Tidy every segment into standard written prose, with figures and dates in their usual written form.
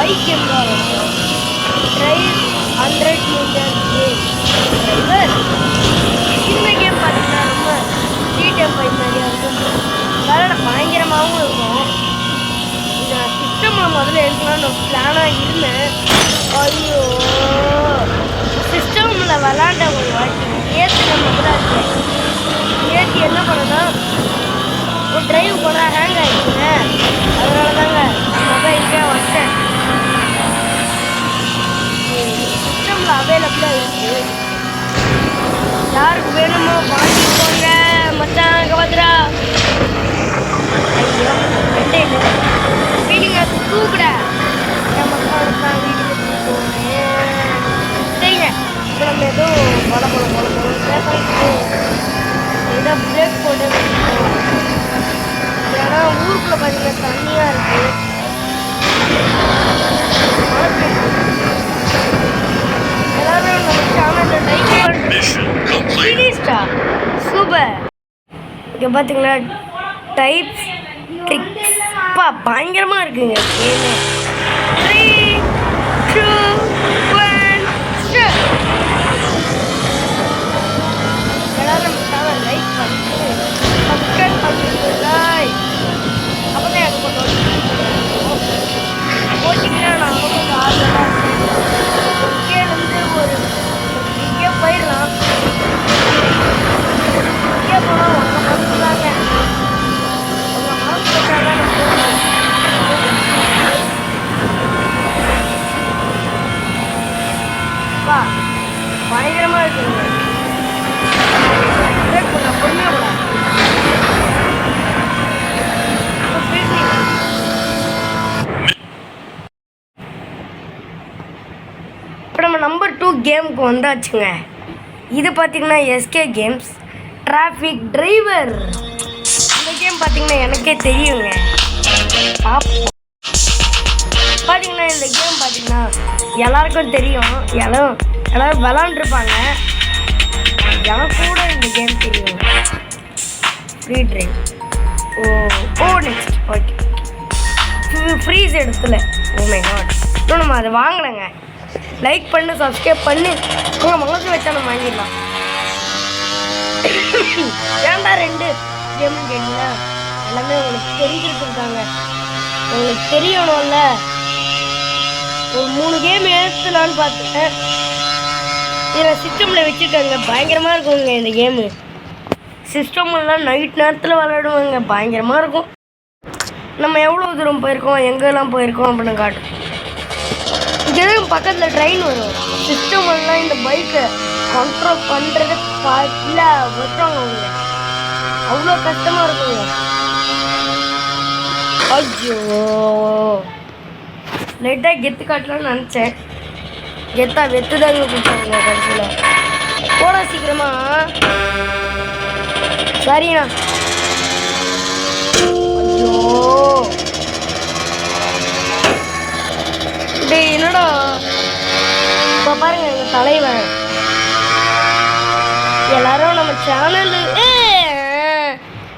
Bike game தான் drive 100 metre game driver. இந்த game பார்த்தீங்கன்னா ரொம்ப GTA 5 மாதிரியா இருக்கும், விளையாட பயங்கரமாகவும் இருக்கும். இந்த சிஸ்டமில் முதல்ல எடுக்கலாம்னு பிளானாக இருந்தேன். ஐயோ, சிஸ்டமில் விளாண்ட ஒரு வாட்டி ஏற்றி முதல்ல இருக்கேன். ஏற்றி என்ன பண்ணனா ஒரு டிரைவ் போனால் ஹேங் ஆகிடுச்சுங்க. அதனால தாங்க மொபைலுக்கே வச்சேன். சிஸ்டமில் அவைலபிளாக இருக்குது, யாருக்கு வேணுமோ வாங்கிக்கோங்க மச்சான். கவத்ரா ஐயோ ரெண்டே இல்லை வீடிங்க தூக்குட என் மக்களுக்கு தான் வீட்டுக்கு தூக்குவோம். சரிங்க, இப்போ நம்ம ஏதோ பல பேசுறதுக்கு ஏதோ பிரேக் போட்டு ஏன்னா ஊருக்குள்ளே பார்த்தீங்கன்னா தண்ணியாக இருக்குது. எல்லாரும் நம்ம சேனலில் டைப் பண்ணிட்டா சூப்பர். இங்கே பார்த்தீங்கன்னா டைப்ஸ் ட்ரிக்ஸ்ப்பா பயங்கரமாக இருக்குங்க கேமு. 3, 2, 1 ஸ்டார்ட். எல்லாரும் நம்ம சேனல் லைக் பண்ணிட்டு சப்ஸ்கிரைப் பண்ணிட்டு அப்போ தான் எனக்கு கொஞ்சம் போட்டிங்கன்னா நான் கொஞ்சம் ஆர்வமாக இங்கேருந்து ஒரு இங்கே போயிடலாம். இங்கே போனால் உங்கள் மனசு தாங்க, உங்கள் மனசு வச்சாதான் பா பயங்கரமாக இருக்குங்க. பிரேக் பண்ண பொறுமையாக போட இப்போ நம்ம நம்பர் 2 கேமுக்கு வந்தாச்சுங்க. இது பார்த்திங்கன்னா எஸ்கே கேம்ஸ் டிராஃபிக் டிரைவர். இந்த கேம் பார்த்திங்கன்னா எனக்கே தெரியுங்க. பார்த்திங்கன்னா இந்த கேம் பார்த்திங்கன்னா எல்லாருக்கும் தெரியும், எல்லோரும் விளாண்டுருப்பாங்க. எனக்கு கூட இந்த கேம் தெரியும். Free drive. Next okay freeze இடத்துல. ஓ மை காட், இன்னும் நம்ம அதை வாங்கலைங்க. லைக் பண்ணு, சப்ஸ்கிரைப் பண்ணு, உங்கள் மனசு வச்சா நம்ம வாங்கிடலாம். ஏன்டா 2 கேம்னு கேட்டீங்களா? எல்லாமே உங்களுக்கு தெரிஞ்சிருக்காங்க, உங்களுக்கு தெரியணும்ல. ஒரு 3 கேம் ஏற்றலான்னு பார்த்தேன். இதில் சிஸ்டமில் வச்சுருக்காங்க, பயங்கரமாக இருக்குங்க இந்த கேமு. சிஸ்டம்லாம் நைட் நேரத்தில் விளையாடுவாங்க, பயங்கரமாக இருக்கும். நம்ம எவ்வளோ தூரம் போயிருக்கோம், எங்கெல்லாம் போயிருக்கோம் அப்படின்னு காட்டும். இங்கே பக்கத்தில் ட்ரெயின் வரும். சிஸ்டமெல்லாம் இந்த பைக்கை கண்ட்ரோல் பண்ணுறது இல்லை வச்சுவாங்க அவங்க, அவ்வளோ கஷ்டமாக இருக்குங்க. ஐயோ, லைட்டாக கெத்து காட்டலான்னு நினச்சேன், கெத்தா வெத்துதாங்க கொடுத்தாங்க கடைசியில். போட சீக்கிரமா. சரிண்ணா. ஐயோ டேய் என்னடா, இப்போ பாருங்க எங்கள் தலைவன். எல்லாரும் நம்ம சேனலு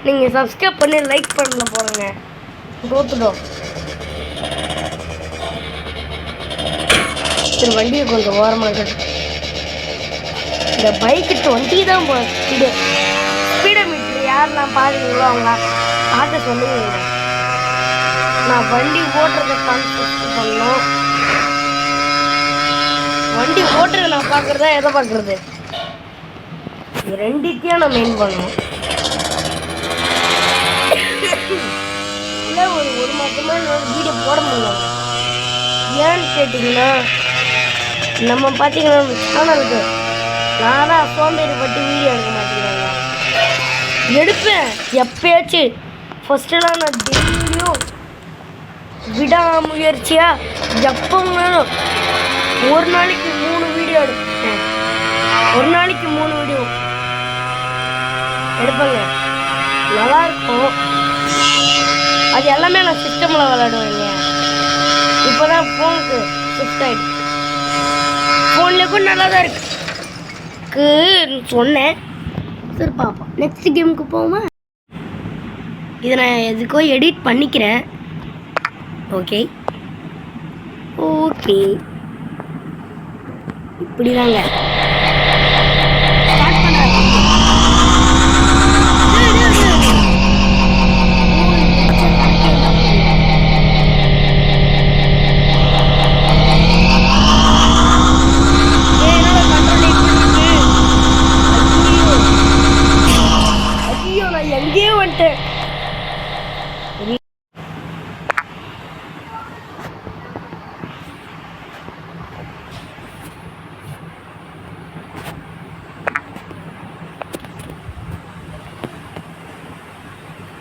நீங்கள் சப்ஸ்கிரைப் பண்ணி லைக் பண்ணல போகிறேங்க. தோத்துட்டோம். சரி வண்டியை கொஞ்சம் ஓரமாக இருக்கட்டும். இந்த பைக்கு 20 தான் ஸ்பீடோ மீட்ரு யாரெல்லாம் பார்க்குறீங்களோ அவங்க பார்த்து சொல்லுங்க. நான் வண்டி ஓட்டுறதை கான்செப்ட் பண்ணணும். வண்டி ஓட்டுறதை நான் பார்க்குறதா எதை பார்க்குறது, இது ரெண்டுத்தையும் நான் மெயின் பண்ணணும். இல்லை ஒரு மாதமாக நான் வீடியோ போட முடியல. ஏன்னு கேட்டிங்கன்னா நம்ம பார்த்தீங்கன்னா சேனலுக்கு நான் தான் சோம்பேறிப்பட்டு வீடியோ எடுக்க மாட்டேங்கிறாங்க. எடுப்பேன் எப்பயாச்சும். ஃபஸ்ட்டெல்லாம் நான் டெய்லியும் விடாமுயற்சியாக எப்போ ஒரு நாளைக்கு 3 வீடியோ எடுப்பேன். ஒரு நாளைக்கு 3 வீடியோ எடுப்பேங்க, நல்லாயிருக்கும். அது எல்லாமே நான் சிஸ்டமில் விளையாடுவேங்க. இப்போ தான் ஃபோனுக்கு ஷிஃப்ட் ஆகிடுச்சு. ஃபோனில் கூட நல்லா தான் இருக்குன்னு சொன்னேன். சரி பார்ப்போம், நெக்ஸ்ட் கேமுக்கு போவோமா? இதை நான் எதுக்கோ எடிட் பண்ணிக்கிறேன். ஓகே ஓகே இப்படிதாங்க